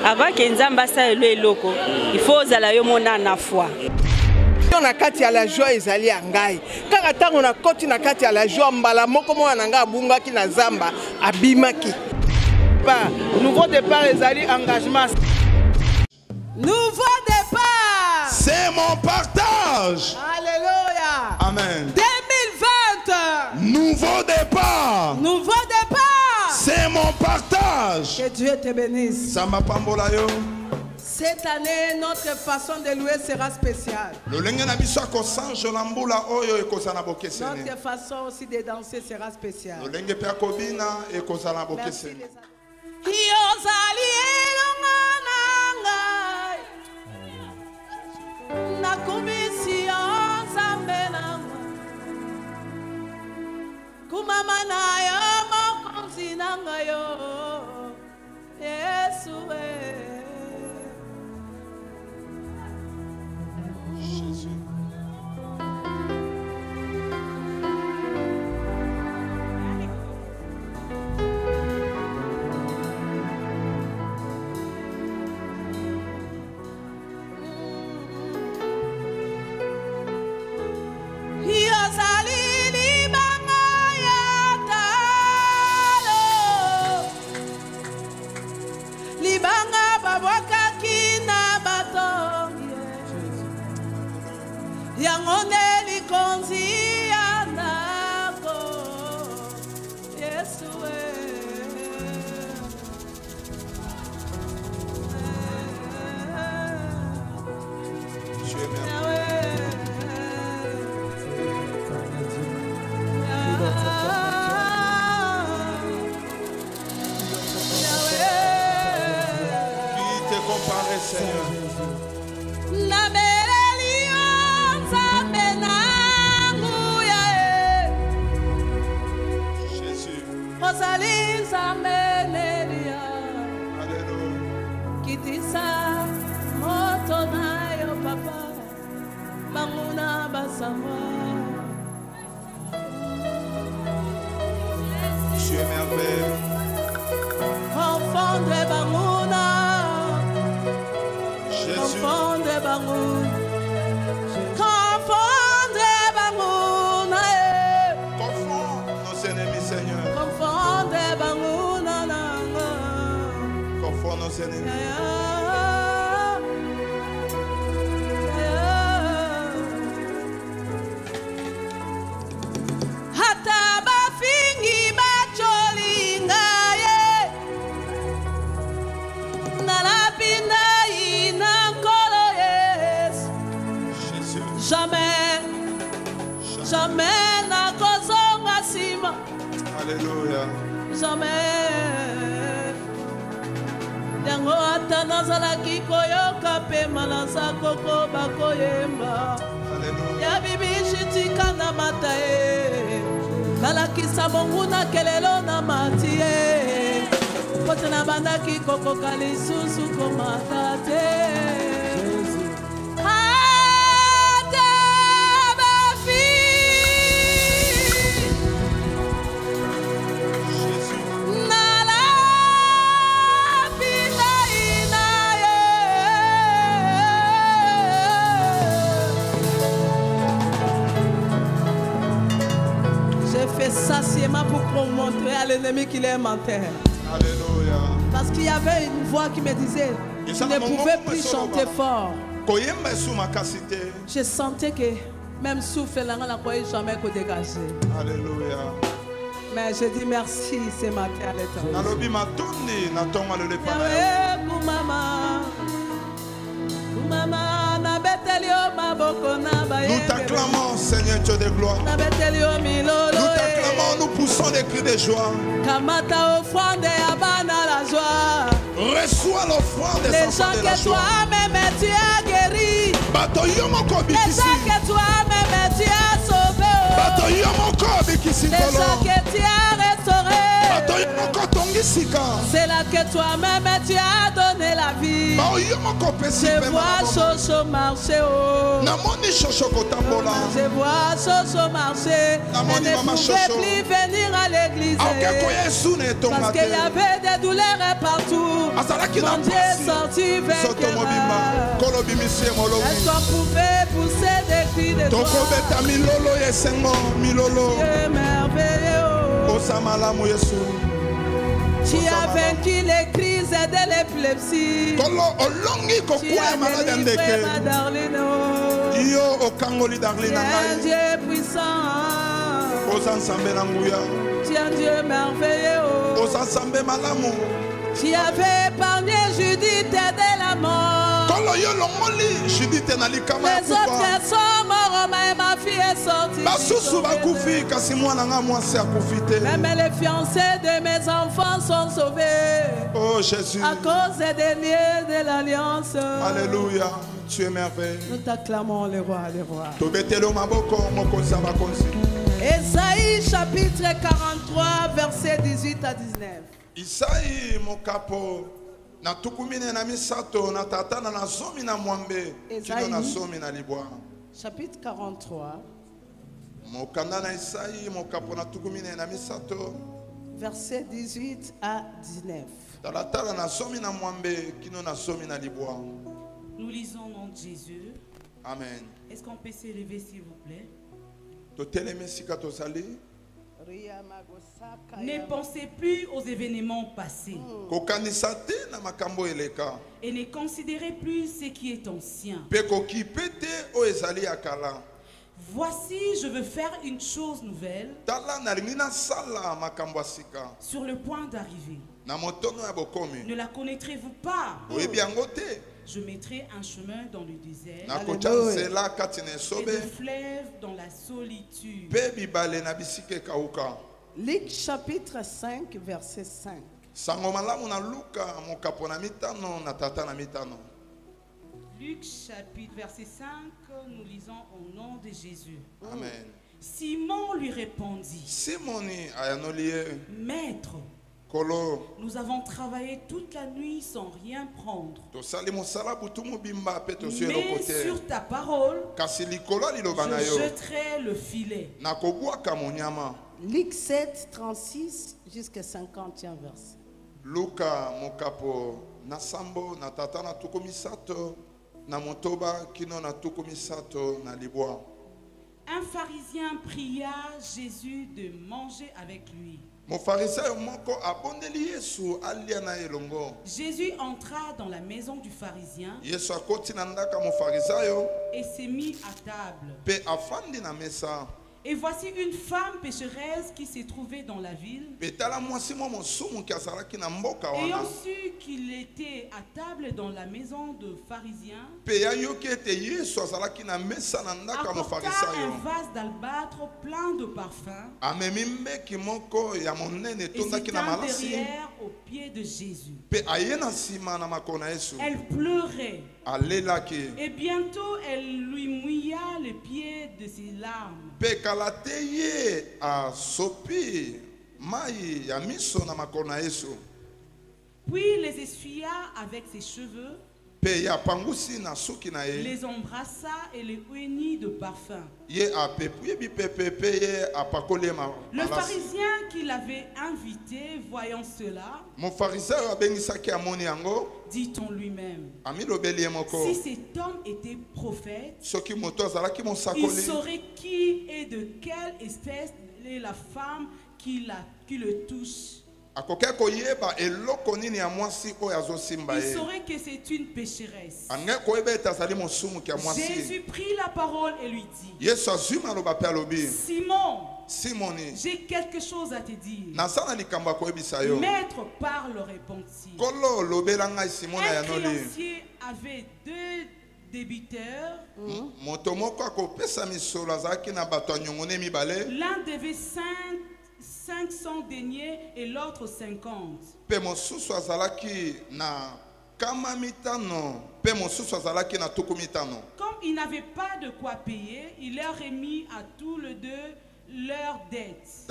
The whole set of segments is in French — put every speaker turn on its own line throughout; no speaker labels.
Avant que Nzamba sa eloko, il faut zala yo mona na foi.
On a kati à la joie ezali angai. Kaka tango na koti na kati à la joie mbala moko mwana nga bunga ki na zamba abimaki. Pas nouveau départ ezali engagement.
Nouveau départ.
C'est mon partage.
Alléluia.
Amen.
2020.
Nouveau départ.
Nouveau départ.
C'est mon partage.
Que Dieu te bénisse.
Samba pambola yo.
Cette année, notre façon de louer sera spéciale.
Notre
façon aussi de danser sera spéciale. Merci les qu'il est menteur.
Alléluia.
Parce qu'il y avait une voix qui me disait je ne pouvais plus chanter fort. Je sentais que même souffle là, on n'a pas jamais qu'au dégager.
Alléluia.
Mais je dis merci ce matin à l'Éternel.
Nous t'acclamons, Seigneur Dieu de gloire. Nous t'acclamons, nous poussons des cris de joie. Reçois l'offrande des enfants de la joie.
Tu as guéri. Les gens que toi-même tu as sauvé. Les gens que tu as restauré. C'est là que toi-même tu as donné la vie. Je vois Chocho marcher. Je vois Chocho marcher. Elle ne pouvait plus venir à l'église parce qu'il y avait des douleurs partout. Mon Dieu est sorti vainqueur. Est-ce qu'on pouvait pousser des cris de joie? Dieu merveilleux. Tu as vaincu les crises de l'épilepsie. Tu as délivré ma Darlene. Tu es un Dieu puissant. Tu es un Dieu merveilleux. Tu avais épargné Judith de la mort. Les autres sont morts, mais ma fille est sortie. Même les fiancés de mes enfants sont sauvés.
Oh Jésus.
À cause des liens de l'alliance.
Alléluia. Tu es merveilleux.
Nous t'acclamons le roi des rois. Ésaïe chapitre 43 versets 18 à 19.
Isaïe mokapo na tukumine na misato na tatana na zomi na mwambe kino na somi na libwa.
Chapitre 43
mokanda na Isaïe mokapo na tukumine na misato
versets 18 à 19.
Talatala na somi na mwambe kino na somi na libwa.
Nous lisons au nom de Jésus.
Amen.
Est-ce qu'on peut s'élever s'il vous plaît? Ne pensez plus aux événements passés et ne considérez plus ce qui est ancien. Voici, je veux faire une chose nouvelle sur le point d'arriver. Ne la connaîtrez-vous pas? Je mettrai un chemin dans le désert et des fleuves dans la solitude.
Luc chapitre 5 verset 5.
Luc chapitre verset 5, nous lisons au nom de Jésus.
Amen.
Simon lui répondit: Maître, nous avons travaillé toute la nuit sans rien prendre. Mais sur ta parole, je jetterai le filet.
Luc 7, 36 jusqu'à 50e verset.
Luka mokapo nasambo na tata na tukumisato na motoba kino na tukumisato na libwa.
Un pharisien pria Jésus de manger avec lui. Jésus entra dans la maison du pharisien et s'est mis à table. Et voici une femme pécheresse qui s'est trouvée dans la ville. Ayant su qu'il était à table dans la maison de pharisien, apporta un vase d'albâtre plein de parfums et s'étend derrière aux pieds de Jésus. Elle pleurait. Et bientôt elle lui mouilla les pieds de ses larmes. Puis les essuya avec ses cheveux, les embrassa et les oignit de parfum. Le pharisien qui l'avait invité, voyant cela, dit en lui-même: si cet homme était prophète, il saurait qui et de quelle espèce est la femme qui le touche. Il saurait que c'est une pécheresse. Jésus prit la parole et lui dit: Simon, j'ai quelque chose à te dire. Maître, parle, répondit-il. Un créancier avait 2 débiteurs. L'un devait 500 deniers et l'autre 50. Comme il n'avait pas de quoi payer, il leur remit à tous les deux leurs dettes.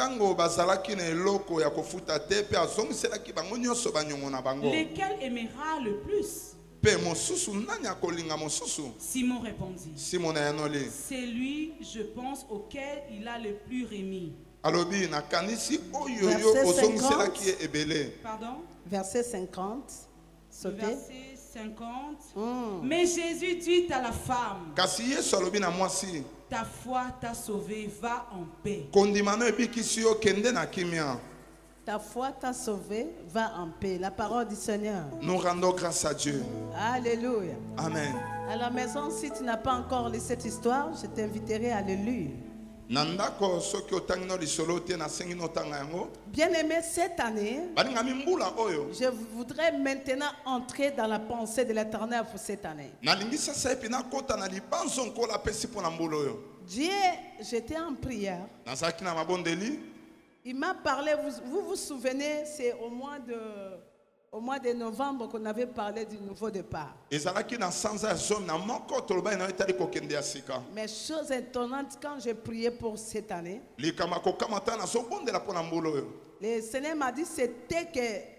Lequel aimera le plus? Simon répondit. C'est lui, je pense, auquel il a le plus remis. Pardon?
Verset 50.
Verset 50. Mais Jésus dit à la femme, ta foi t'a sauvé, va en paix.
Ta foi t'a sauvé, va en paix. La parole du Seigneur.
Nous rendons grâce à Dieu.
Alléluia.
Amen.
À la maison, si tu n'as pas encore lu cette histoire, je t'inviterai à le lire. Bien aimé, cette année, je voudrais maintenant entrer dans la pensée de l'Éternel pour cette année. Dieu, j'étais en prière. Il m'a parlé, vous vous souvenez, c'est au mois de novembre qu'on avait parlé du nouveau départ. Mais chose étonnante, quand j'ai prié pour cette année, le Seigneur m'a dit c'était que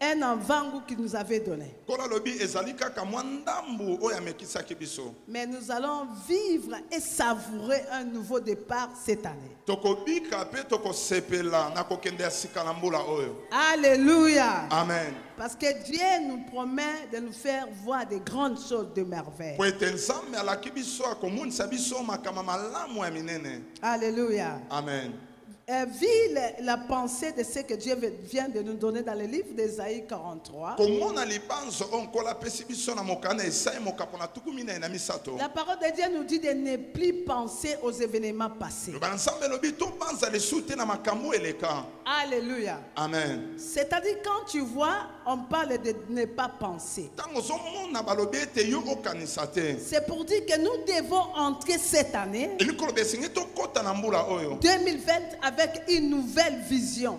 un avant-goût qu'il nous avait donné. Mais nous allons vivre et savourer un nouveau départ cette année. Alléluia.
Amen.
Parce que Dieu nous promet de nous faire voir des grandes choses de merveille. Alléluia.
Amen.
Vis la pensée de ce que Dieu vient de nous donner dans le livre d'Ésaïe 43. La parole de Dieu nous dit de ne plus penser aux événements passés. Alléluia.
Amen.
C'est-à-dire quand tu vois, on parle de ne pas penser. C'est pour dire que nous devons entrer cette année 2020 avec une nouvelle vision.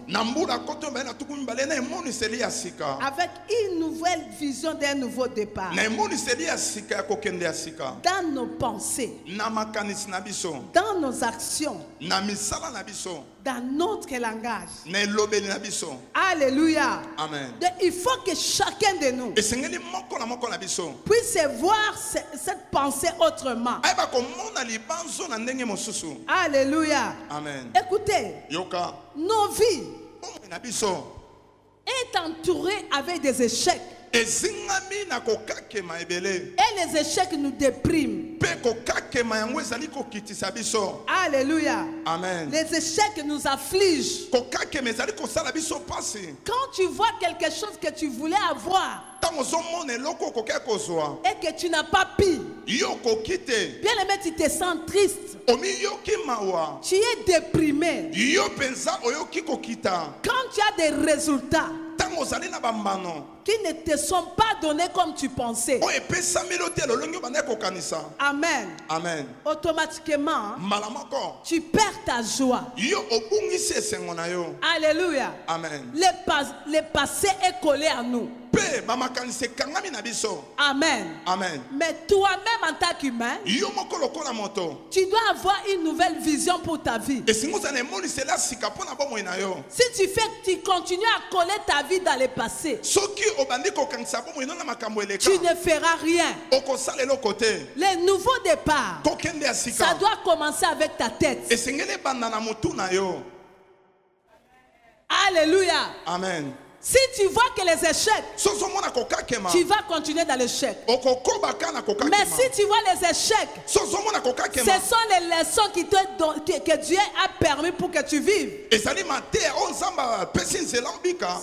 Avec une nouvelle vision d'un nouveau départ. Dans nos pensées. Dans nos actions. Dans notre langage. Alléluia.
Amen.
Donc, il faut que chacun de nous puisse voir cette pensée autrement. Alléluia.
Amen.
Écoutez, nos vies est entourées avec des échecs. Et les échecs nous dépriment. Alléluia.
Amen.
Les échecs nous affligent. Quand tu vois quelque chose que tu voulais avoir et que tu n'as pas pu, bien aimé, tu te sens triste. Tu es déprimé. Quand tu as des résultats qui ne te sont pas donnés comme tu pensais. Amen.
Amen.
Automatiquement, tu perds ta joie. Alléluia.
Amen.
Le passé est collé à nous. Amen.
Amen.
Mais toi-même en tant qu'humain, tu dois avoir une nouvelle vision pour ta vie. Si tu continues à coller ta vie dans le passé, tu ne feras rien. Le nouveau départ, ça doit commencer avec ta tête. Alléluia.
Amen.
Si tu vois que les échecs, tu vas continuer dans l'échec. Mais si tu vois les échecs, ce sont les leçons que Dieu a permis pour que tu vives.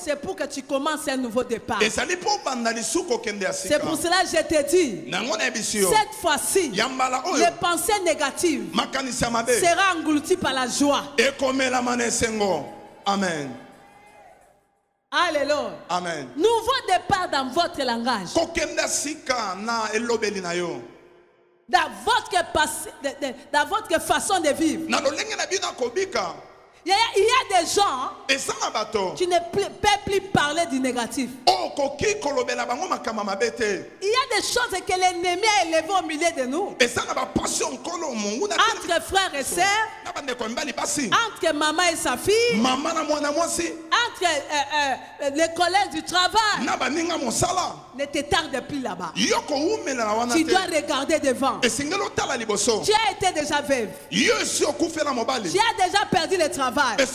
C'est pour que tu commences un nouveau départ. C'est pour cela que je te dis, cette fois-ci, les pensées négatives seront englouties par la joie.
Amen.
Alléluia.
Amen.
Nouveau départ dans votre langage. Dans votre façon de vivre. Il y a des gens qui ne peuvent plus parler du négatif. Il y a des choses que l'ennemi a élevées au milieu de nous. Entre frères et sœurs, entre maman et sa fille, entre les collègues du travail. Ne te tarde plus là-bas. Tu dois regarder devant. Tu as été déjà veuve. Tu as déjà perdu le travail. Tu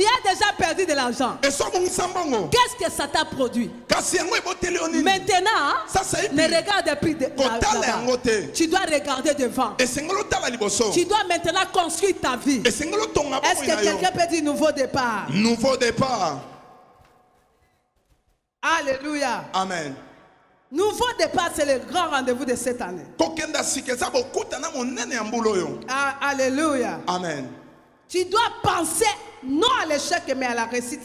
as déjà perdu de l'argent. Qu'est-ce que ça t'a produit? Maintenant, ne regarde plus là-bas. Tu dois regarder devant. Tu dois maintenant construire ta vie. Est-ce que quelqu'un peut dire nouveau départ?
Nouveau départ.
Alléluia.
Amen.
Nouveau départ, c'est le grand rendez-vous de cette année.
Alléluia. Amen.
Tu dois penser non à l'échec mais à la réussite.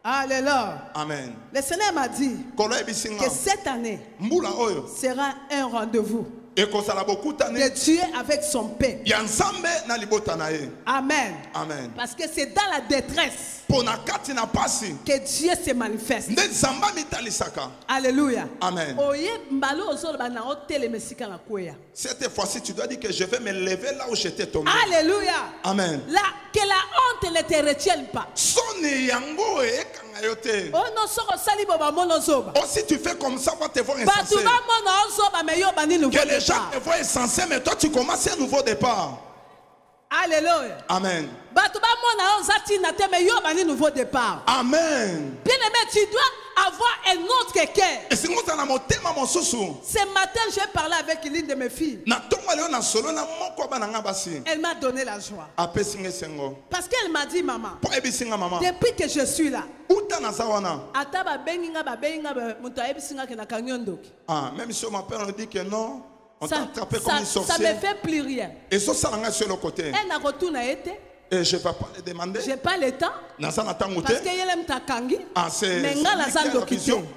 Alléluia.
Amen.
Le Seigneur m'a dit que cette année sera un rendez-vous de Dieu avec son Père. Amen.
Amen.
Parce que c'est dans la détresse que Dieu se manifeste. Alléluia.
Amen. Cette fois-ci, tu dois dire que je vais me lever là où j'étais tombé.
Alléluia.
Amen.
Là, que la honte ne te retienne pas.
Oh, si tu fais comme ça, on va te voir insensé. Que les gens te voient insensé, mais toi tu commences un nouveau départ.
Alléluia.
Amen. Amen.
Bien-aimé, tu dois avoir un autre cœur. Ce matin, j'ai parlé avec l'une de mes filles. Elle m'a donné la joie. Parce qu'elle m'a dit, maman, depuis que je suis là,
même si mon père nous dit que non, on t'a attrapé comme une sorcière.
Ça ne me fait plus rien.
Et ça, ça n'a sur le côté.
Elle n'a retourné été.
Et je ne vais pas le demander.
Je n'ai pas le temps. Parce qu'elle aime ta kangi.
Mais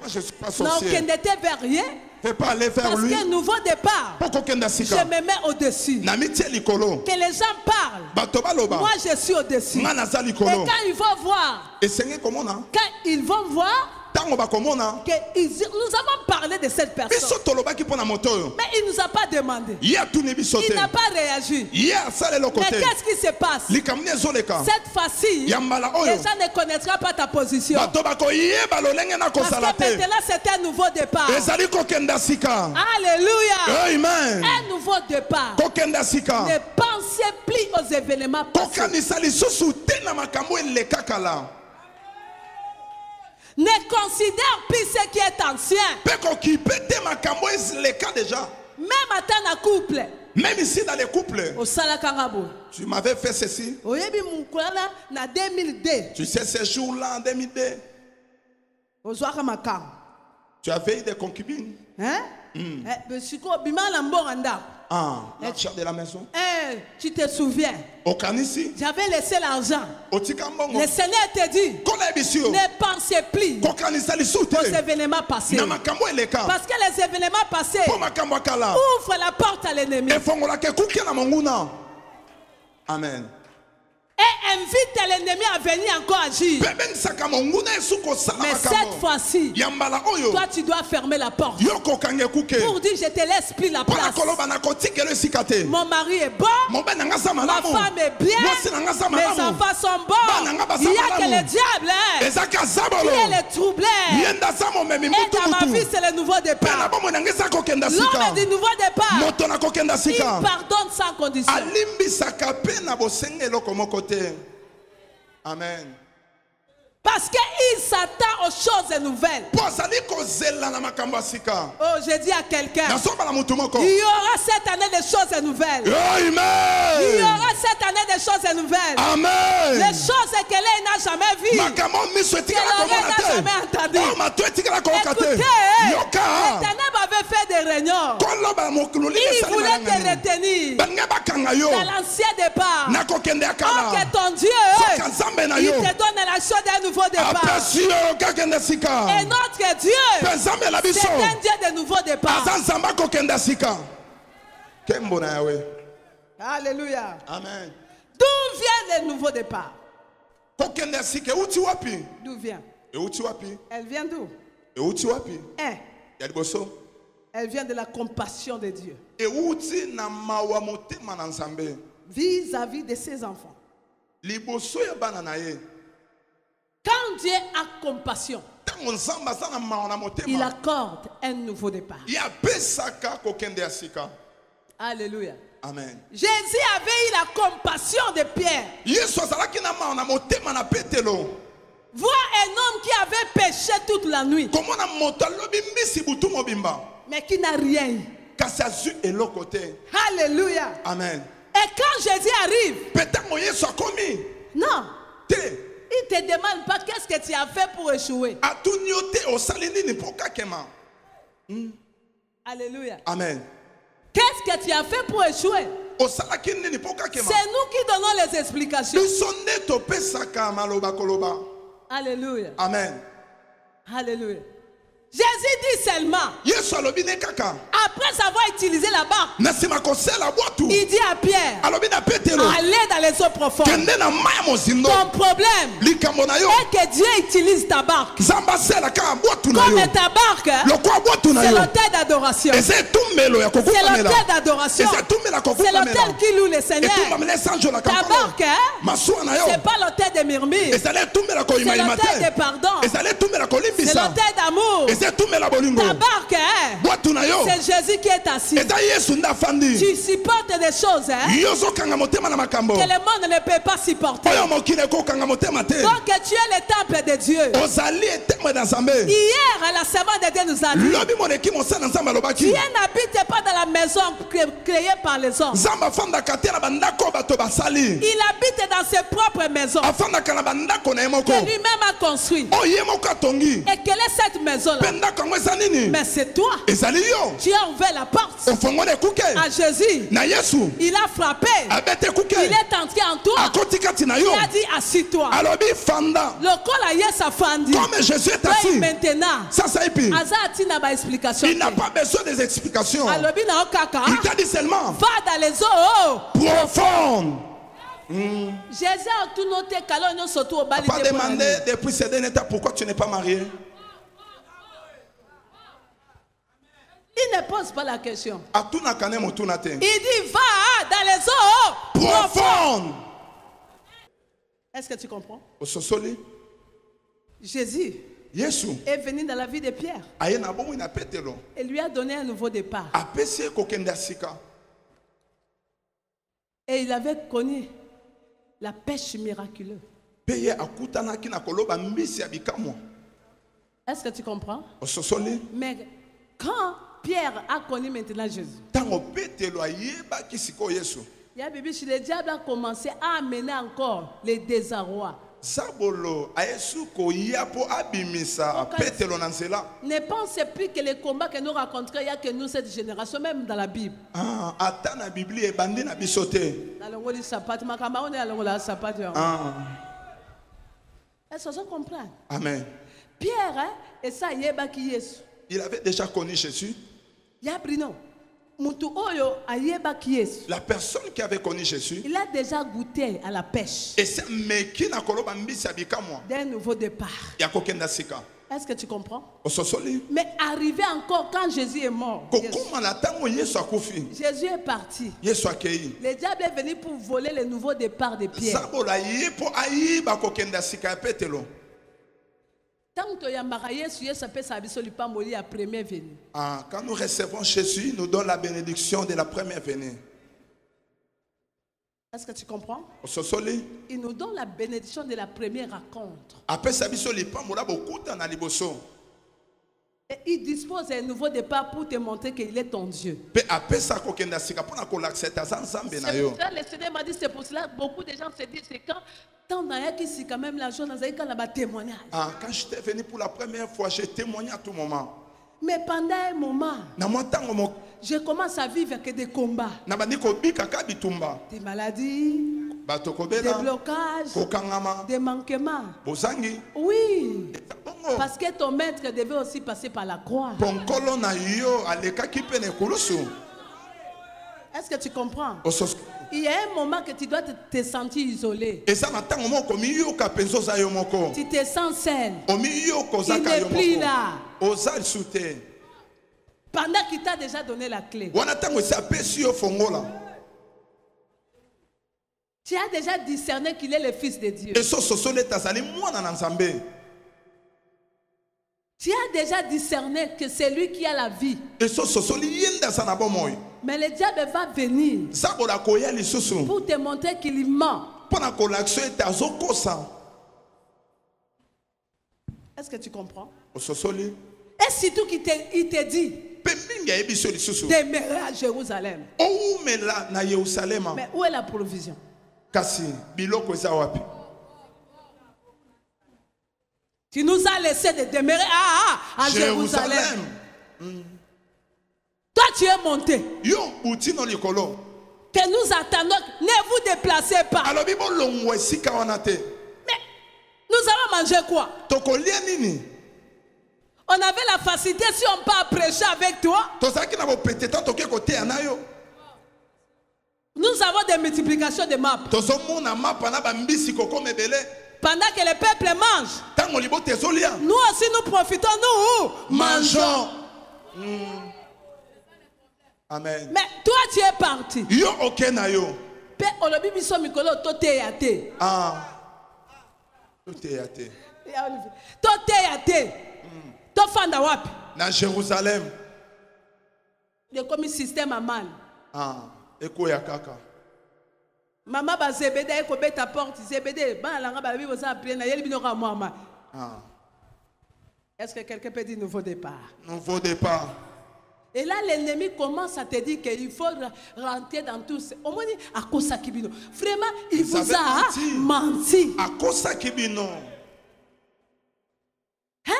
je ne suis pas sorcière.
Donc, n'était vers rien.
Ne pas aller vers lui.
Parce qu'un nouveau départ, je me mets au-dessus. Que les gens parlent. Moi, je suis au-dessus. Et quand ils vont voir, nous avons parlé de cette personne. Mais il ne nous a pas demandé. Il n'a pas réagi. Mais qu'est-ce qui se passe? Cette fois-ci, les gens ne connaîtront pas ta position. Parce que maintenant c'est un nouveau départ. Alléluia.
Amen.
Un nouveau départ. Ne pensez plus aux événements passés. Ne considère plus ce qui est ancien. Même à ton couple.
Même ici dans les couples. Tu m'avais fait ceci. Tu sais ces jours-là en 2002. Tu avais eu des concubines.
Hein?
La chère de la maison.
Tu te souviens? J'avais laissé l'argent. Le Seigneur te dit, ne pensez plus aux événements passés. Parce que les événements passés ouvrent la porte à l'ennemi.
Amen.
Et invite l'ennemi à venir encore agir. Mais cette fois-ci, toi tu dois fermer la porte pour dire je te laisse plus la place. Mon mari est bon, ma femme est bien, mes enfants sont bons. Il n'y a que le diable qui est le troubleur. Et dans ma vie c'est le nouveau départ. L'homme du nouveau départ, il pardonne sans condition.
Amen.
Parce qu'il s'attend aux choses nouvelles. Oh, j'ai dit à quelqu'un, il y aura cette année des choses nouvelles.
Amen.
Il y aura cette année des choses nouvelles.
Amen.
Les choses que l'œil n'a jamais vues, que l'oreille n'a jamais entendues. Écoutez, l'Éternel m'avait fait des réunions. Il voulait te retenir dans l'ancien départ. Oh, que ton Dieu, il te donne l'action d'un nouveau départ. Et notre Dieu, c'est un Dieu de nouveau départ. Alléluia.
Amen.
D'où vient le nouveau départ? D'où vient? Elle vient d'où? Elle vient de la compassion de Dieu vis-à-vis de ses enfants. Quand Dieu a compassion, il accorde un nouveau départ. Alléluia.
Amen.
Jésus avait eu la compassion de Pierre. Voir un homme qui avait péché toute la nuit, mais qui n'a rien eu. Alléluia.
Amen.
Et quand Jésus arrive, non, il ne te demande pas qu'est-ce que tu as fait pour échouer. Alléluia.
Amen.
Qu'est-ce que tu as fait pour échouer? C'est nous qui donnons les explications. Alléluia.
Amen.
Alléluia. Jésus dit seulement, après avoir utilisé la barque, il dit à Pierre, allez dans les eaux profondes. Ton problème est que Dieu utilise ta barque. Comme ta barque, c'est l'autel d'adoration. C'est l'autel d'adoration. C'est l'autel qui loue le Seigneur. Ta barque, c'est pas l'autel de murmure. C'est l'autel de pardon. C'est l'autel d'amour. Ta barque, c'est Jésus qui est assis. Tu supportes des choses que le monde ne peut pas supporter. Donc tu es le temple de Dieu. Hier, la servante de Dieu nous a dit, Dieu n'habite pas dans la maison créée par les hommes. Il habite dans ses propres maisons que lui-même a construit. Et quelle est cette maison-là? Mais c'est toi. Tu as ouvert la porte à Jésus. Il a frappé. Il est entré en toi. Il a dit assis-toi.
Comme Jésus est assis,
maintenant,
il n'a pas besoin des explications. Il t'a dit seulement,
va dans les eaux
profondes.
Jésus a tout noté.
Pas demandé depuis ces derniers temps pourquoi tu n'es pas marié.
Il ne pose pas la question.
Il
dit va dans les eaux profondes. Est-ce que tu comprends? Jésus est venu dans la vie de Pierre et lui a donné un nouveau départ. Et il avait connu la pêche miraculeuse. Est-ce que tu comprends? Mais quand Pierre a connu maintenant Jésus, le diable a commencé à amener encore les désarrois. Ne pensez plus que les combats que nous rencontrons, il n'y a que nous cette génération, même dans la Bible. Est-ce que vous comprenez?
Amen.
Pierre, et ça,
il avait déjà connu Jésus.
La
personne qui avait connu Jésus,
il a déjà goûté à la pêche.
Et c'est
d'un nouveau départ. Est-ce que tu comprends? Mais arrivé encore quand Jésus est mort, Jésus est parti. Le diable est venu pour voler le nouveau départ de Pierre.
Quand nous recevons Jésus, nous donne la bénédiction de la première venue.
Est-ce que tu comprends? Il nous donne la bénédiction de la première rencontre. Et il dispose d'un nouveau départ pour te montrer qu'il est ton Dieu. C'est pour ça le Seigneur m'a dit, c'est pour cela que beaucoup de gens se disent, c'est quand même la joie dans un témoignage.
Quand j'étais venu pour la première fois, j'ai témoigné à tout moment.
Mais pendant un moment, je commence à vivre que des combats, des maladies, des blocages, des manquements. Oui, parce que ton maître devait aussi passer par la croix. Est-ce que tu comprends? Il y a un moment que tu dois te sentir isolé. Tu te sens seul. Il n'est plus là. Pendant qu'il t'a déjà donné la clé. Tu as déjà discerné qu'il est le Fils de Dieu. Tu as déjà discerné que c'est lui qui a la vie. Mais le diable va venir pour te montrer qu'il ment. Est-ce que tu comprends? Et surtout qu'il te dit demeurer à Jérusalem. Mais où est la provision? Tu nous as laissé de demeurer à Jérusalem. Toi, tu es monté. Que nous attendons. Ne vous déplacez pas. Mais nous allons manger quoi? On avait la facilité si on peut prêcher avec toi. Nous avons des multiplications de maps. Pendant que le peuple mange, nous aussi nous profitons, nous mangeons.
Amen.
Mais toi tu es parti.
Dans Jérusalem.
Il y a comme un système à mal. Maman ba Zébédé ko beta porte Zébédé ba langa ba bibo za prier na yeli bino ka mama. Est-ce que quelqu'un peut dire nouveau départ?
Nouveau départ.
Et là l'ennemi commence à te dire qu'il faut rentrer dans tout ça. Au moins à kosa kibino. Vraiment il vous a menti.
À kosa kibino.
Hein?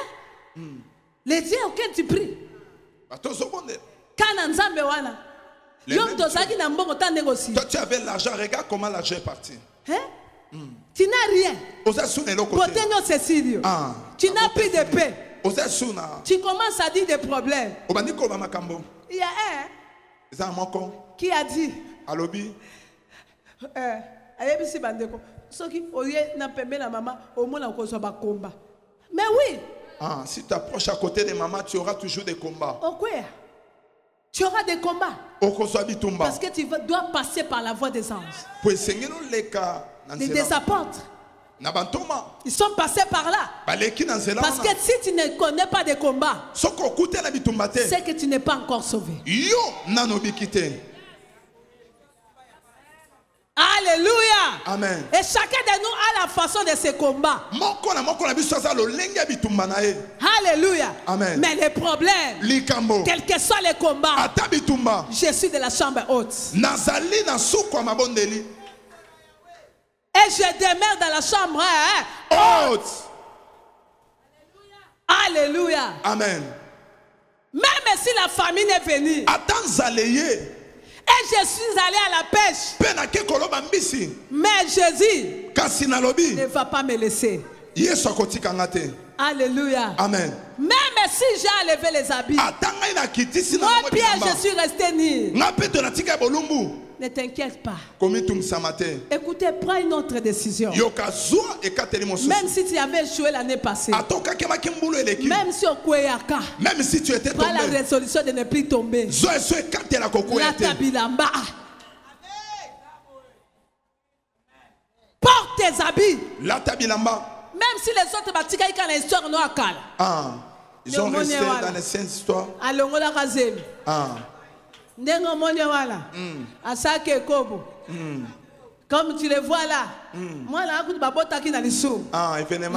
Les dieux auxquels tu pries. Kana nzambe wana. Toi,
tu avais l'argent, regarde comment l'argent est parti.
Hein? Tu n'as rien. Tu n'as plus de paix. Tu commences à dire des problèmes. Il y a un qui a dit mais oui.
Si tu approches à côté de maman, tu auras toujours des combats.
Tu auras des combats. Parce que tu dois passer par la voie des anges. Des apôtres. Ils sont passés par là. Parce que si tu ne connais pas de combats, c'est que tu n'es pas encore sauvé. Alléluia.
Amen.
Et chacun de nous a la façon de se combattre. Alléluia.
Amen.
Mais les problèmes, quels que soient les combats, je suis de la chambre haute. Et je demeure dans la chambre haute. Alléluia.
Amen.
Même si la famine est venue. Et je suis allé à la pêche. Mais Jésus ne va pas me laisser. Alléluia.
Amen.
Même si j'ai enlevé les habits, moi Pierre, je suis resté nu. Ne t'inquiète pas. Écoutez, prends une autre décision. Même si tu avais échoué l'année passée, même si au Kweyaka, prends la résolution de ne plus tomber. La tabilamba. Porte tes habits.
La tabilamba.
Même si les autres bâtiments ont une histoire non akala.
Ils ont resté dans les saintes histoires.
Comme tu le vois là, moi là,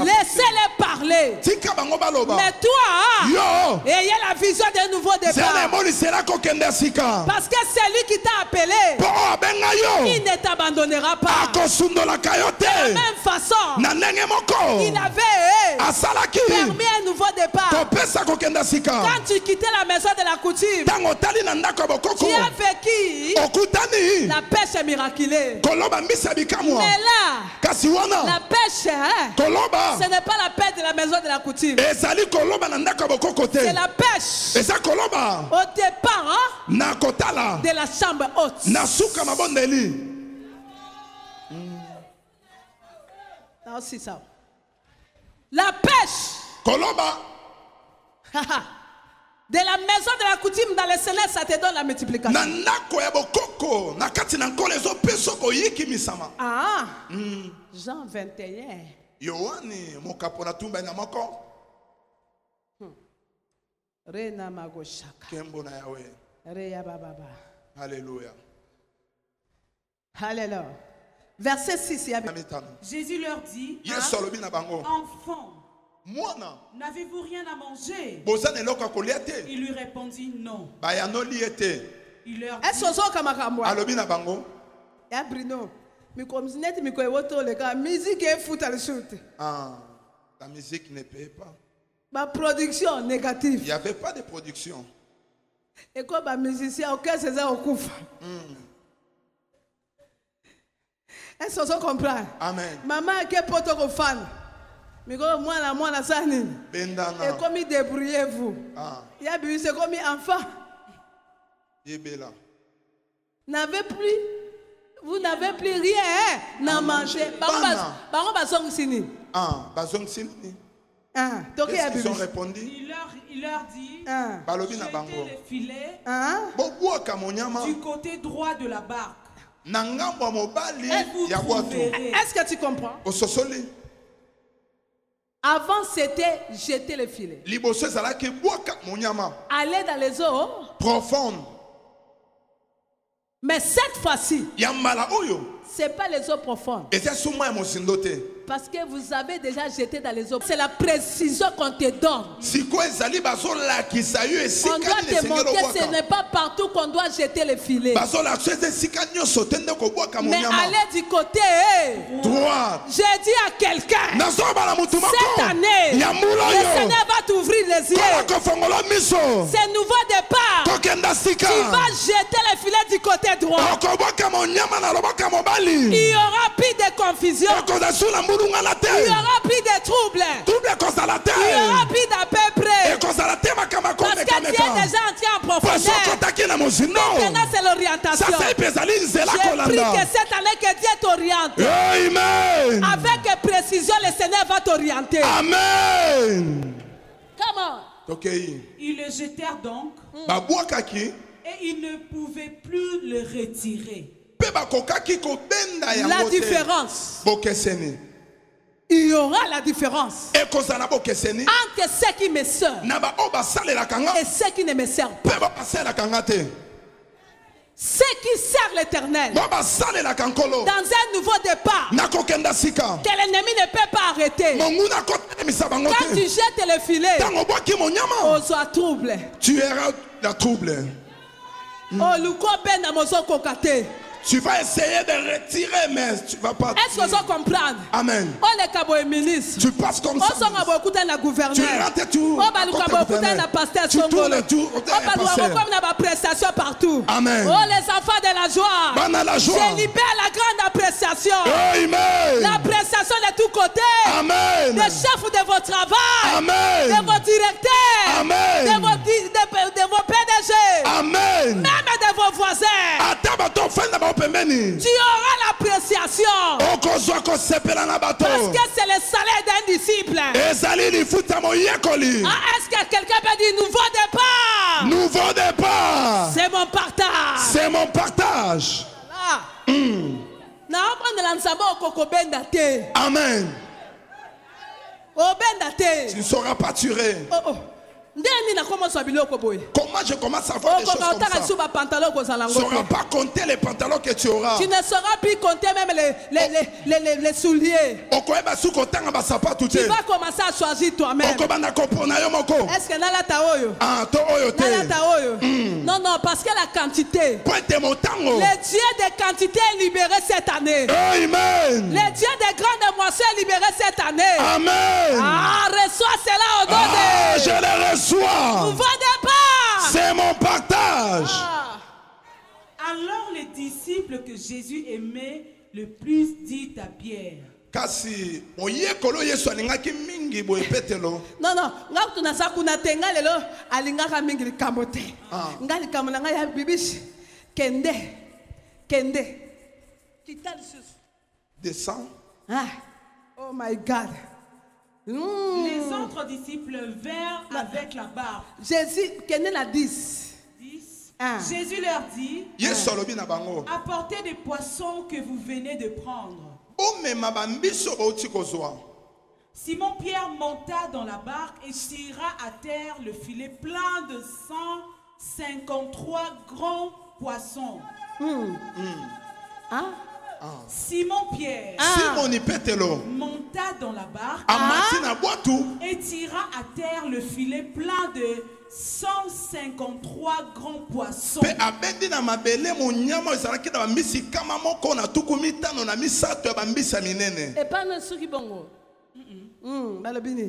laissez-les parler. Mais toi, ayez la vision d'un nouveau départ. Parce que c'est lui qui t'a appelé. Il ne t'abandonnera pas. De la même façon, il avait permis un nouveau départ. Quand tu quittais la maison de la coutume, tu as vécu la pêche miraculeuse. Mais là, la pêche, ce n'est pas la pêche de la maison de la coutume. C'est la pêche au départ de la chambre haute. Aussi ça. La pêche de la maison de la coutume dans le Seigneur, ça te donne la multiplication. Ah, Jean 21. Rena Magoshaka. Reya Baba.
Alléluia.
Alléluia. Verset 6.
Jésus leur dit, enfants, n'avez-vous rien à manger? Il lui répondit non. Il leur dit,
la musique ne paye pas.
Ma production négative.
Il n'y avait pas de production.
Et comme un musicien, aucun César au coup. Est-ce que vous comprenez?
Amen.
Maman, quel pote au fan? Mais comme moi, la sani. Et comme il débrouillez-vous. Il y a bu, c'est comme enfant. N'avez plus. Vous n'avez plus rien à manger.
Qu'est-ce qu'ils ont répondu?
Il leur dit, jetez les filets du côté droit de la barque.
Est-ce que tu comprends? Avant c'était jeter les filets. Aller dans les eaux
profondes.
Mais cette fois-ci, ce n'est pas les eaux profondes. Parce que vous avez déjà jeté dans les eaux. C'est la précision qu'on te donne. On doit te montrer, ce n'est pas partout qu'on doit jeter les filets. Mais allez du côté droit. J'ai dit à quelqu'un, cette année, le Seigneur va t'ouvrir les yeux. C'est nouveau départ. Tu vas jeter les filets du côté droit. Il y aura plus de confusion. Il y aura plus de troubles. Il y aura plus d'à peu près. Parce que tu es déjà entré en profondeur. Maintenant c'est l'orientation. J'ai pris que cette année que Dieu t'oriente. Avec précision le Seigneur va t'orienter.
Amen.
Comment?
Ils le jetèrent donc. Et ils ne pouvaient plus le retirer.
La différence. Il y aura la différence entre ceux qui me servent et ceux qui ne me servent pas. Ceux qui servent l'Éternel dans un nouveau départ que l'ennemi ne peut pas arrêter. Quand tu jettes le filet, on soit trouble.
Tu auras la trouble. Tu vas essayer de retirer, mais tu ne vas pas.
Est-ce que vous comprenez?
Amen. Tu passes comme ça. Tu rentres tout. Tu tournes le tour.
Partout.
Amen.
Oh, les enfants de la joie. Je libère la grande appréciation.
Amen.
L'appréciation de tous côtés.
Amen.
Des chefs de votre travail.
Amen.
De vos directeurs.
Amen.
De vos PDG.
Amen.
Même de vos voisins. Tu auras l'appréciation. Parce que c'est le salaire d'un disciple.
Est-ce
que quelqu'un peut dire nouveau départ?
Nouveau départ.
C'est mon partage.
C'est mon partage. Amen. Tu ne seras pas tué. Comment je commence à voir des choses comme ça? Tu ne sauras pas compter les pantalons que tu auras.
Tu ne sauras plus compter même les souliers. Tu vas commencer à choisir toi-même. Est-ce que là ta oyo? Non, non, parce que la quantité. Le Dieu des quantités est libéré cette année.
Amen.
Le Dieu des grandes moissons est libéré cette année.
Amen.
Ah, reçois cela au nom de...
je le reçois.
Nouveau départ.
C'est mon partage.
Alors les disciples que Jésus aimait le plus dit à Pierre.
Kasi oyekolo Yesu alingaki mingi boye petelo.
Non non, ngako na sakuna tenga lelo alingaka mingi likambo te. Ngali likambo na ngai ya bibishi. Kende. Kita lisusu.
Descends.
Ah. Oh my God.
Les autres disciples vinrent avec la barque.
Jésus, kende na 10.
Jésus leur dit, apportez des poissons que vous venez de prendre. Simon Pierre monta dans la barque et tira à terre le filet plein de 153 grands poissons. Simon Pierre monta dans la barque et tira à terre le filet plein de 153 grands poissons.
Et pas nous ceux qui bongo.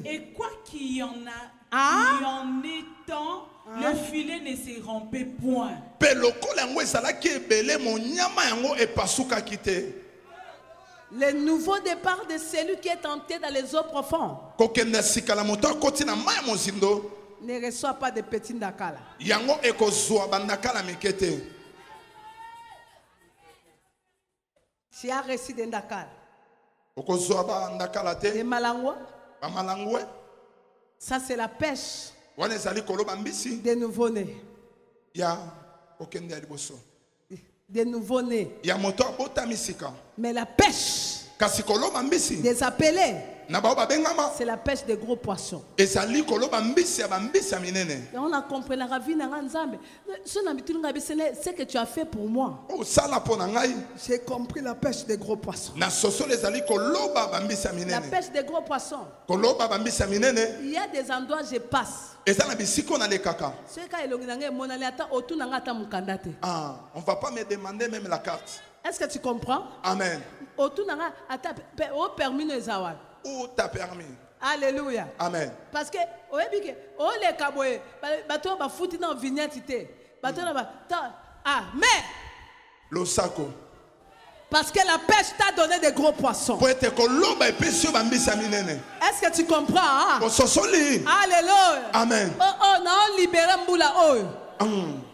Et quoi qu'il y en ait tant, le filet ne se rompait point.
Le nouveau départ de celui qui est tenté dans les eaux profondes ne reçoit pas de petits ndakala. Tu as reçu des ndakala. Des malangwa. Ça c'est la pêche des nouveau-nés. Des nouveau-nés. Mais la pêche des appelés, c'est la pêche des gros poissons. Et on a compris la ravine. Ce que tu as fait pour moi. J'ai compris la pêche des gros poissons. La pêche des gros poissons. Il y a des endroits où je passe.
On ne va pas me demander même la carte.
Est-ce que tu comprends?
Amen.
Où t'as permis? Alléluia.
Amen.
Parce que les kaboye bato ba futi na vignette te bato na ba mais
le saco.
Parce que la pêche t'a donné des gros poissons. Est-ce que tu comprends? Alléluia.
Amen.
Oh non libéré mbula oyo.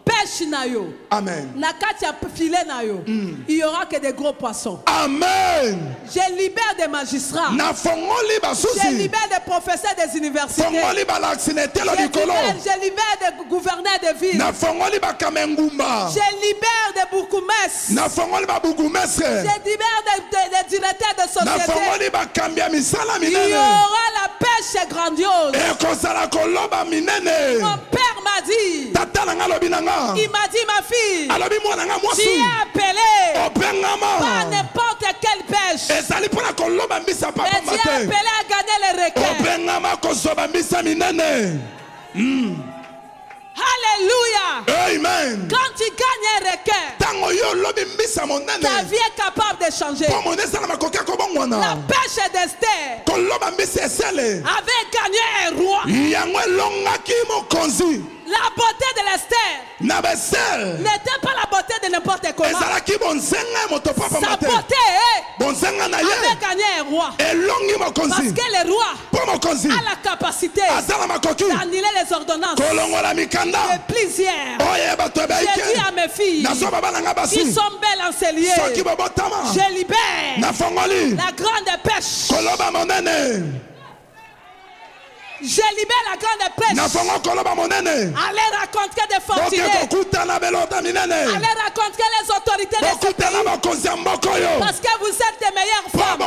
Pêche na yo.
Amen.
Na katia filet na yo. Il y aura que des gros poissons.
Amen.
Je libère des magistrats. Je libère des professeurs des universités. Je libère des gouverneurs de ville. Je libère des bourgmestres. Je libère des directeurs de société. Il y aura la pêche grandiose. Mon père m'a dit. Il m'a dit, ma fille, tu es appelée par n'importe quelle pêche. Mais tu es appelée à gagner les requins. Alléluia.
Amen.
Quand tu gagnes un requin, ta vie est capable de changer. La pêche d'Esther avait gagné un roi. La beauté de l'Esther n'était pas la beauté de n'importe comment. Sa beauté avait gagné un roi. Parce que le roi a la capacité d'annuler les ordonnances de plusieurs. J'ai dit à mes filles qui sont belles encelliées, je libère la grande pêche. Je libère la grande pêche. Allez raconter des fortunés. Allez raconter les autorités de ce pays. Parce que vous êtes des meilleures femmes.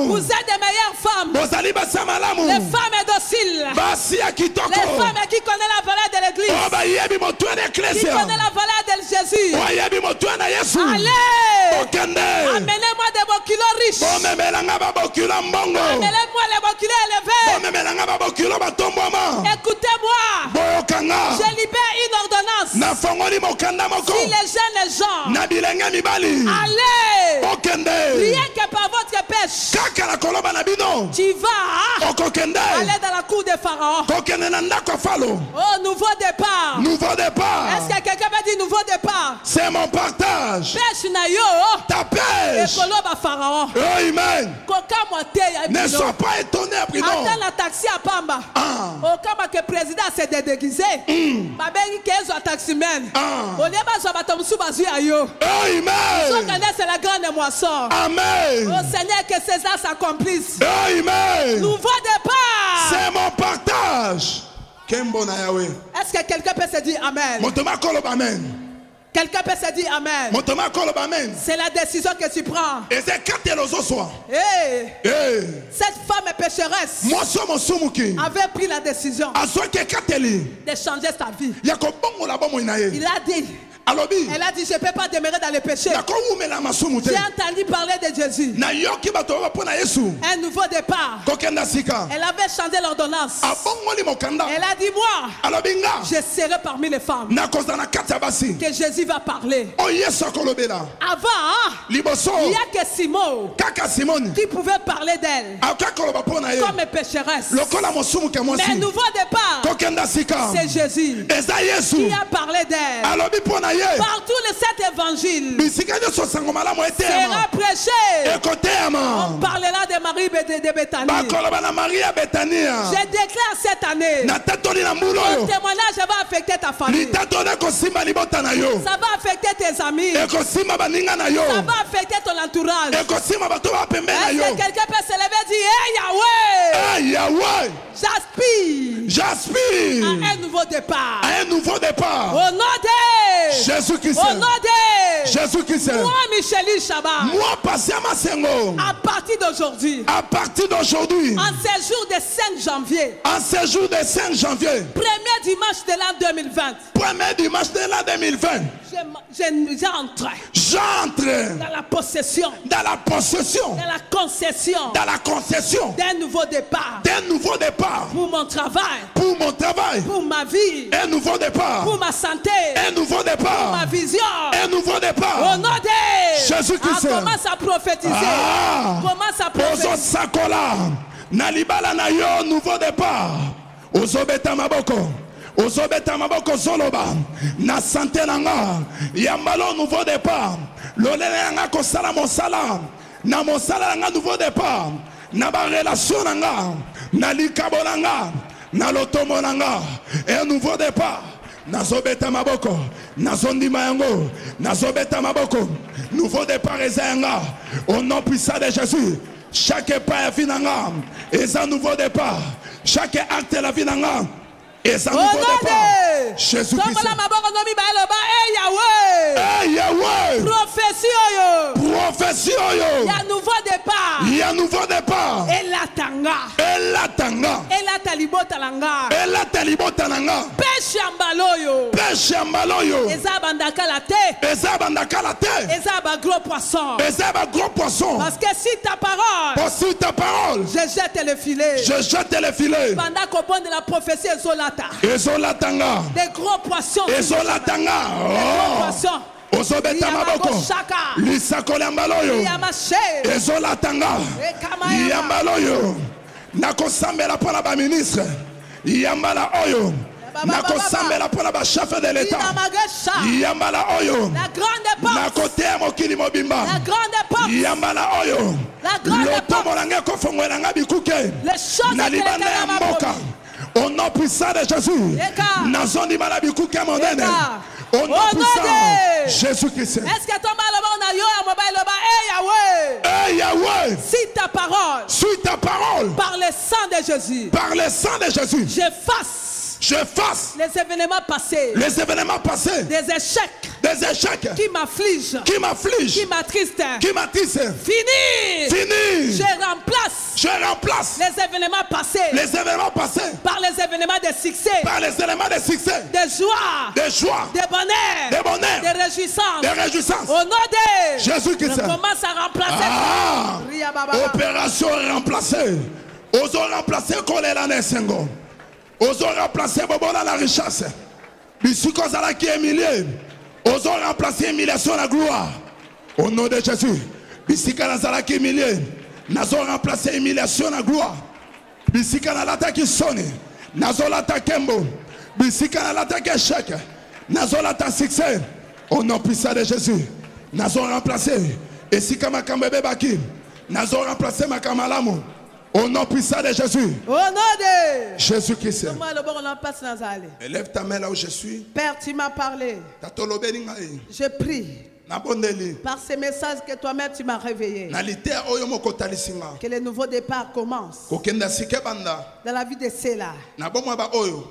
Vous êtes des meilleures femmes. Les femmes dociles. Les femmes qui connaissent la valeur de l'église. Qui connaît la valeur de Jésus. Allez. Amenez-moi des boculos riches. Amenez-moi les boculos élevés. Écoutez-moi. Je libère une ordonnance. Si les jeunes gens. Allez. Rien que par votre pêche. Tu vas aller dans la cour de Pharaon. Oh, nouveau départ. Est-ce que quelqu'un m'a dit nouveau départ?
C'est mon partage.
Ta pêche. Pharaon.
Amen.
Ne
sois pas étonné.
Attends la taxi à Pamba. Au cas que le président s'est déguisé. C'est la grande moisson.
Amen.
Au Seigneur que César s'accomplisse.
Amen.
Nouveau départ.
C'est mon partage.
Est-ce que quelqu'un peut se dire Amen? Quelqu'un peut se dire Amen. C'est la décision que tu prends. Hey. Cette femme pécheresse avait pris la décision de changer sa vie. Il a dit. Elle a dit, je ne peux pas demeurer dans le péché. J'ai entendu parler de Jésus. Un nouveau départ. Elle avait changé l'ordonnance. Elle a dit, moi, je serai parmi les femmes que Jésus va parler. Avant, il n'y a que Simon qui pouvait parler d'elle comme pécheresse. Mais un nouveau départ, c'est Jésus qui a parlé d'elle. Partout le cet évangile sera prêché. On parlera de Marie de Béthanie. Je déclare cette année, ton témoignage va affecter ta famille. Ça va affecter tes amis. Ça va affecter ton entourage. Est-ce que quelqu'un peut se lever et dire hey Yahweh, j'aspire à un nouveau départ. Au nom de
Jésus-Christ.
Au nom de
Jésus-Christ.
Moi, Micheline Chabat.
Moi, Patiama Sengo.
À partir d'aujourd'hui.
En
ce jour de 5 janvier. Premier dimanche de l'an 2020. J'entre dans la possession.
Dans la concession.
D'un nouveau départ. Pour mon travail. Pour ma vie.
Un nouveau départ.
Pour ma santé.
Un nouveau départ.
Pour ma vision.
Un nouveau départ.
Au nom de
Jésus-Christ.
Commence à prophétiser. Commence à prophétiser.
Sakola. Nalibala na yo nouveau départ. Ozobeta maboko zoloba. Na santé nanga. Yambalo nouveau départ. Lolele nanga kosala mosala. Na mosala nanga nouveau départ. Na ba relation nanga. Na likabo nanga. Na lotomo nanga. Un nouveau départ. Nazobeta maboko, nazondima yango, nazobeta maboko, nouveau départ ezanga, au nom puissant de Jésus, chaque pas est finanga, et un nouveau départ, chaque acte est la finanga, et un nouveau départ, Jésus-Christ. Hey Yahweh, prophétie yo, il y a un nouveau départ,
et la tanga, talibota langa, pêche ambaloyo, ezabandaka la terre, ezaba gros poisson, parce que si ta parole, je jette le filet, pendant qu'on prend de la prophétie ezolatanga, des gros poissons,
Ozobeta maboko lisakole ambaloyo ezolatanga yambaloyo nakosambela pona ba ministre yambala oyo nakosambela pona ba chef de l'état yambala oyo nakotea mokili mobimba yambala oyo lotomo nange kofongwela nga bikuke na libanda ya mboka au nom puissant de Jésus nazondi malabikuke monene. Au nom puissant Jésus-Christ.
Est-ce que ton mal on a yo à mobile
Hey Yahweh.
Suis ta parole. Par le sang de Jésus. J'efface les événements passés. Des échecs qui m'affligent. Qui m'attristent.
Fini.
Je remplace
Je remplace
les événements passés.
Les événements passés.
Par les événements de succès.
Par les éléments de succès.
De joie.
De joie.
De bonheur.
De bonheur.
De réjouissance.
De réjouissance.
Au nom de
Jésus-Christ.
On commence à remplacer.
Opération remplacée. Oso remplacer Kolela Nesengo. Oso remplacer Bobola la richesse. Bisiko Zalaki Emilie. Oso remplacer humiliation la gloire. Au nom de Jésus. Bisika Nazalaki Emilie. Nazo remplacer humiliation la gloire. Bisika na l'attaque sonne. Nazo l'attaque Kembo. Bisika na l'attaque échec. Nazo l'attaque succès. Au nom puissant de Jésus. Nazo remplacer. Et si Kamakambe Baki. Nazo remplacer Makamalamu. Au nom puissant de Jésus.
Au nom de
Jésus-Christ.
Élève ta main là où je suis.
Père, tu m'as parlé. Je prie. Par ces messages que toi-même tu m'as réveillés. Que le nouveau départ commence. Dans la vie de ceux-là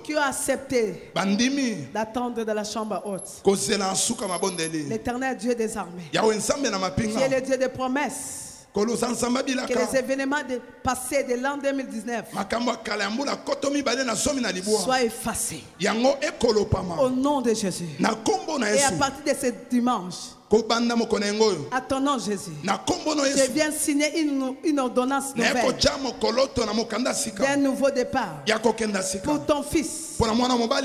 qui ont accepté d'attendre de la chambre haute. L'Éternel Dieu des armées. Qui est le Dieu des promesses. Que les événements passés de l'an 2019 soient effacés. Au nom de Jésus. Et à partir de ce dimanche, à ton nom Jésus, je viens signer une ordonnance nouvelle d'un nouveau départ pour ton fils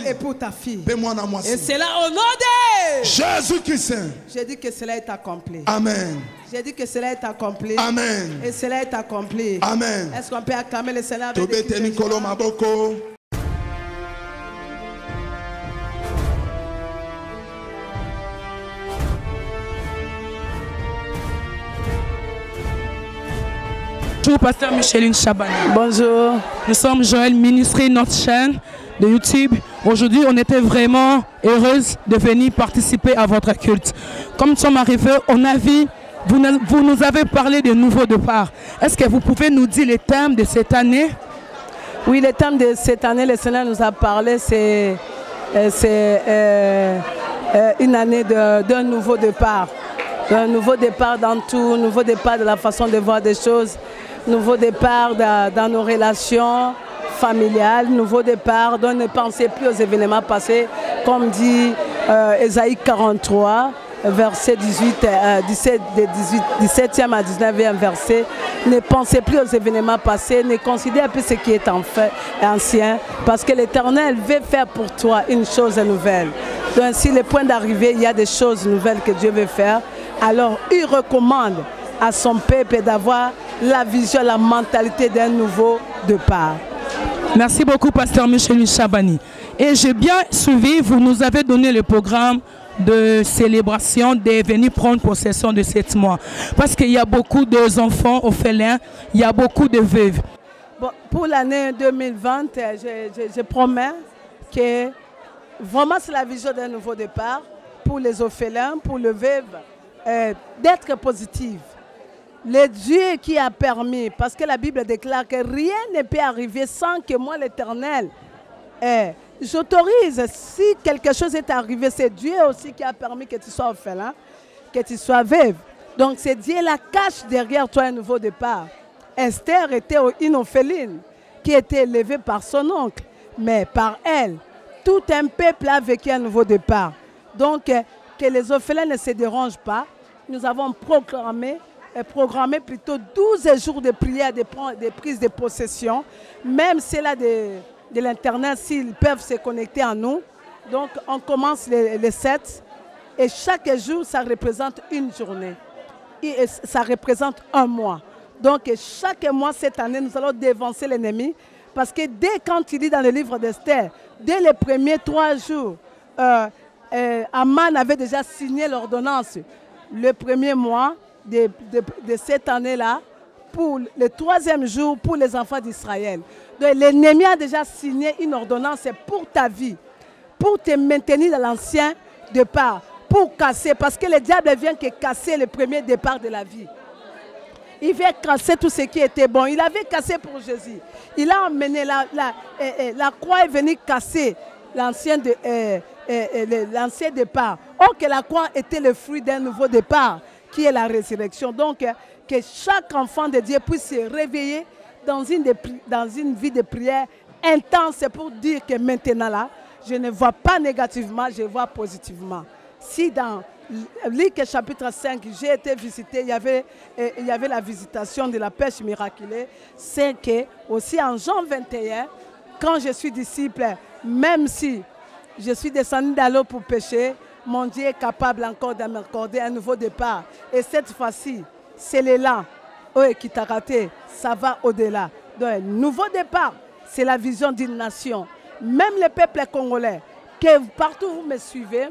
et pour ta fille. Et c'est là au nom de
Jésus-Christ.
J'ai dit que cela est accompli.
Amen.
J'ai dit que cela est accompli.
Amen.
Et cela est accompli.
Amen.
Est-ce qu'on peut acclamer le Seigneur avec des cris de joie?
Bonjour, pasteur Micheline Chabani.
Bonjour.
Nous sommes Joël Ministry, notre chaîne de YouTube. Aujourd'hui, on était vraiment heureuse de venir participer à votre culte. Comme nous sommes arrivés, on a vu, vous nous avez parlé de nouveaux départs. Est-ce que vous pouvez nous dire les thèmes de cette année?
Oui, le thème de cette année, le Seigneur nous a parlé, c'est une année d'un nouveau départ. Un nouveau départ dans tout, nouveau départ de la façon de voir des choses, nouveau départ dans nos relations familiales, nouveau départ, dont ne pensez plus aux événements passés, comme dit Ésaïe 43, verset 17e à 19e verset. Ne pensez plus aux événements passés, ne considérez plus ce qui est ancien, parce que l'Éternel veut faire pour toi une chose nouvelle. Donc si le point d'arrivée, il y a des choses nouvelles que Dieu veut faire, alors il recommande à son peuple d'avoir la vision, la mentalité d'un nouveau départ.
Merci beaucoup, pasteur Micheline Chabani. Et j'ai bien suivi, vous nous avez donné le programme de célébration de venir prendre possession de 7 mois. Parce qu'il y a beaucoup d'enfants orphelins, il y a beaucoup de veuves.
Bon, pour l'année 2020, je promets que vraiment c'est la vision d'un nouveau départ pour les orphelins, pour les veuves, d'être positive. Le Dieu qui a permis, parce que la Bible déclare que rien ne peut arriver sans que moi, l'Éternel, j'autorise. Si quelque chose est arrivé, c'est Dieu aussi qui a permis que tu sois orphelin, que tu sois veuve. Donc c'est Dieu la cache derrière toi un nouveau départ. Esther était une orpheline qui était élevée par son oncle, mais par elle, tout un peuple a vécu un nouveau départ. Donc que les orphelins ne se dérangent pas. Nous avons programmé plutôt 12 jours de prière, de prise de possession, même ceux-là de l'Internet, s'ils peuvent se connecter à nous. Donc on commence les 7 et chaque jour, ça représente une journée. Et ça représente un mois. Donc chaque mois, cette année, nous allons dévancer l'ennemi parce que dès quand il dit dans le livre d'Esther, dès les premiers 3 jours, Aman avait déjà signé l'ordonnance le premier mois de cette année-là, pour le 3e jour pour les enfants d'Israël. Donc l'ennemi a déjà signé une ordonnance pour ta vie, pour te maintenir dans l'ancien départ, pour casser, parce que le diable vient que casser le premier départ de la vie. Il vient casser tout ce qui était bon. Il avait cassé pour Jésus. Il a emmené la croix est venue casser l'ancien départ. Or que la croix était le fruit d'un nouveau départ, qui est la résurrection. Donc, que chaque enfant de Dieu puisse se réveiller dans une vie de prière intense. C'est pour dire que maintenant là, je ne vois pas négativement, je vois positivement. Si dans Luc chapitre 5, j'ai été visité, il y avait la visitation de la pêche miraculeuse, c'est que aussi en Jean 21, quand je suis disciple, même si je suis descendu dans l'eau pour pêcher, mon Dieu est capable encore de m'accorder un nouveau départ. Et cette fois-ci, c'est l'élan qui t'a raté, ça va au-delà. Donc, un nouveau départ, c'est la vision d'une nation. Même le peuple congolais, que partout vous me suivez,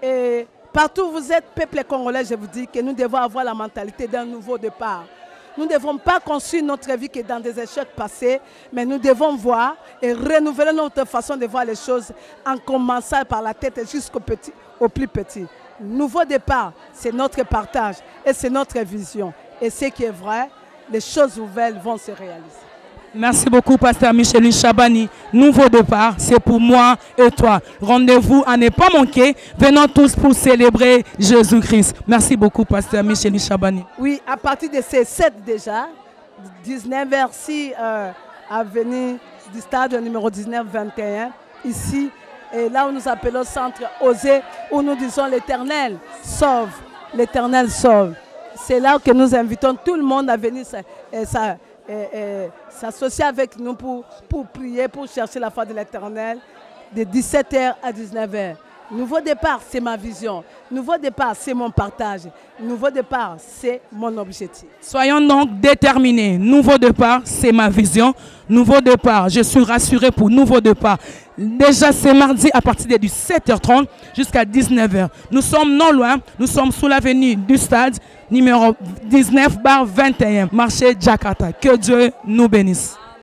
et partout où vous êtes, peuple congolais, je vous dis que nous devons avoir la mentalité d'un nouveau départ. Nous ne devons pas construire notre vie que dans des échecs passés, mais nous devons voir et renouveler notre façon de voir les choses en commençant par la tête jusqu'au plus petit. Nouveau départ, c'est notre partage et c'est notre vision. Et ce qui est vrai, les choses nouvelles vont se réaliser.
Merci beaucoup, Pasteur Micheline Chabani. Nouveau départ, c'est pour moi et toi. Rendez-vous à ne pas manquer. Venons tous pour célébrer Jésus-Christ. Merci beaucoup, Pasteur Micheline Chabani.
Oui, à partir de ces 7 déjà, 19 vers-ci, à venir du stade numéro 19-21, ici, et là où nous appelons centre Osée, où nous disons l'Éternel sauve. L'Éternel sauve. C'est là que nous invitons tout le monde à venir s'associer avec nous pour prier, pour chercher la foi de l'Éternel de 17h à 19h. Nouveau départ, c'est ma vision. Nouveau départ, c'est mon partage. Nouveau départ, c'est mon objectif.
Soyons donc déterminés. Nouveau départ, c'est ma vision. Nouveau départ, je suis rassuré pour nouveau départ. Déjà, c'est mardi à partir de 17h30 jusqu'à 19h. Nous sommes non loin. Nous sommes sous l'avenue du stade numéro 19/21, marché Jakarta. Que Dieu nous bénisse.